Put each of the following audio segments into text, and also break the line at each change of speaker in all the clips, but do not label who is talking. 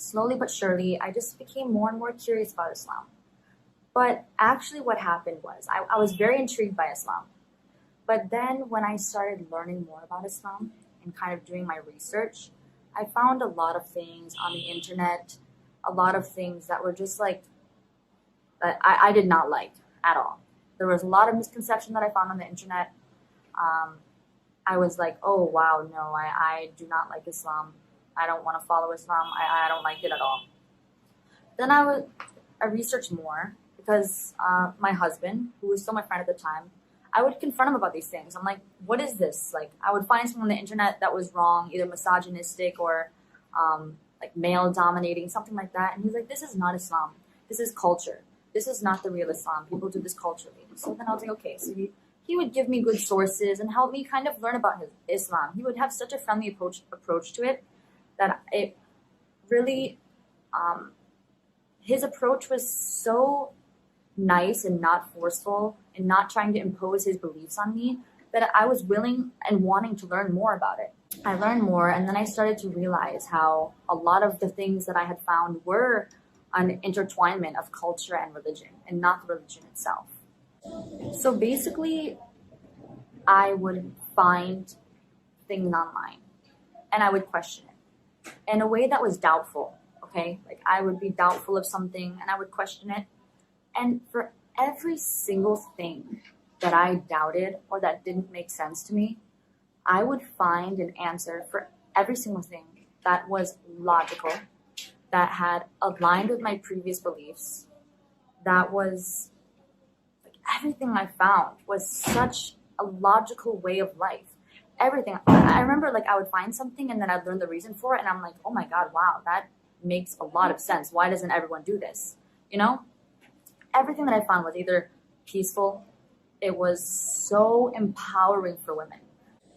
slowly but surely, I just became more and more curious about Islam. But actually what happened was I was very intrigued by Islam. But then when I started learning more about Islam and kind of doing my research, I found a lot of things on the internet, a lot of things that were just like, that I did not like at all. There was a lot of misconception that I found on the internet. I was like, oh wow, no, I do not like Islam. I don't want to follow Islam. I don't like it at all. Then I researched more because my husband, who was still my friend at the time, I would confront him about these things. I'm like, what is this? Like, I would find something on the internet that was wrong, either misogynistic or like male dominating, something like that. And he's like, this is not Islam. This is culture. This is not the real Islam. People do this culturally. So then I was like, okay. So he would give me good sources and help me kind of learn about his Islam. He would have such a friendly approach to it that it really, his approach was so nice and not forceful and not trying to impose his beliefs on me that I was willing and wanting to learn more about it. I learned more, and then I started to realize how a lot of the things that I had found were an intertwinement of culture and religion and not the religion itself. So basically, I would find things online and I would question it in a way that was doubtful, okay? Like, I would be doubtful of something and I would question it. And for every single thing that I doubted or that didn't make sense to me, I would find an answer for every single thing that was logical, that had aligned with my previous beliefs, that was, like, everything I found was such a logical way of life. Everything. I remember, like, I would find something and then I'd learn the reason for it and I'm like, oh my God, wow, that makes a lot of sense. Why doesn't everyone do this? You know? Everything that I found was either peaceful, it was so empowering for women.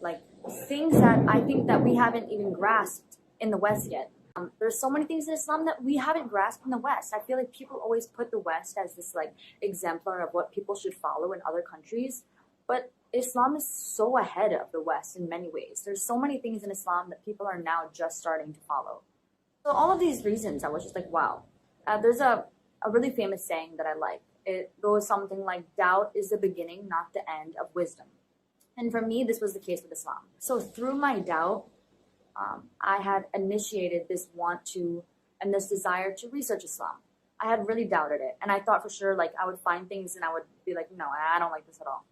Like, things that I think that we haven't even grasped in the West yet. There's so many things in Islam that we haven't grasped in the West. I feel like people always put the West as this like exemplar of what people should follow in other countries. But Islam is so ahead of the West in many ways. There's so many things in Islam that people are now just starting to follow. So all of these reasons, I was just like, wow. There's a really famous saying that I like. It goes something like, doubt is the beginning, not the end of wisdom. And for me, this was the case with Islam. So through my doubt, I had initiated this want to and this desire to research Islam. I had really doubted it. And I thought for sure, like, I would find things and I would be like, no, I don't like this at all.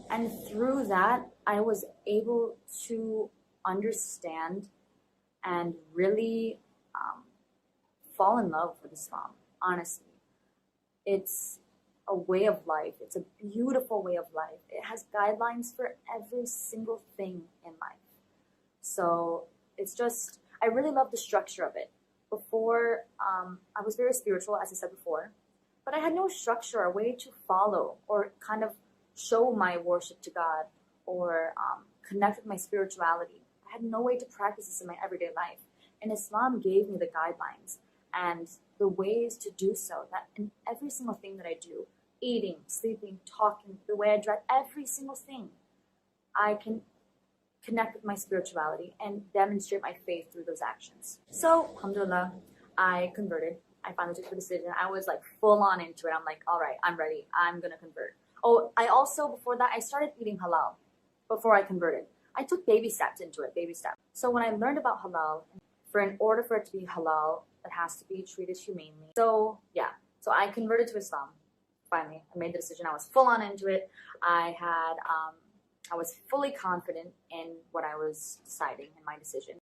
And through that, I was able to understand and really fall in love with Islam, honestly. It's a way of life. It's a beautiful way of life. It has guidelines for every single thing in life. So it's just, I really love the structure of it. Before, I was very spiritual, as I said before, but I had no structure, a way to follow or kind of show my worship to God or connect with my spirituality. I had no way to practice this in my everyday life. And Islam gave me the guidelines and the ways to do so, that in every single thing that I do, eating, sleeping, talking, the way I drive, every single thing, I can connect with my spirituality and demonstrate my faith through those actions. So, alhamdulillah, I converted. I finally took the decision. I was like full on into it. I'm like, all right, I'm ready. I'm going to convert. Oh, I also, before that, I started eating halal before I converted. I took baby steps into it, baby steps. So when I learned about halal, in order for it to be halal, it has to be treated humanely. So yeah, so I converted to Islam. Finally, I made the decision. I was full on into it. I was fully confident in what I was deciding in my decision.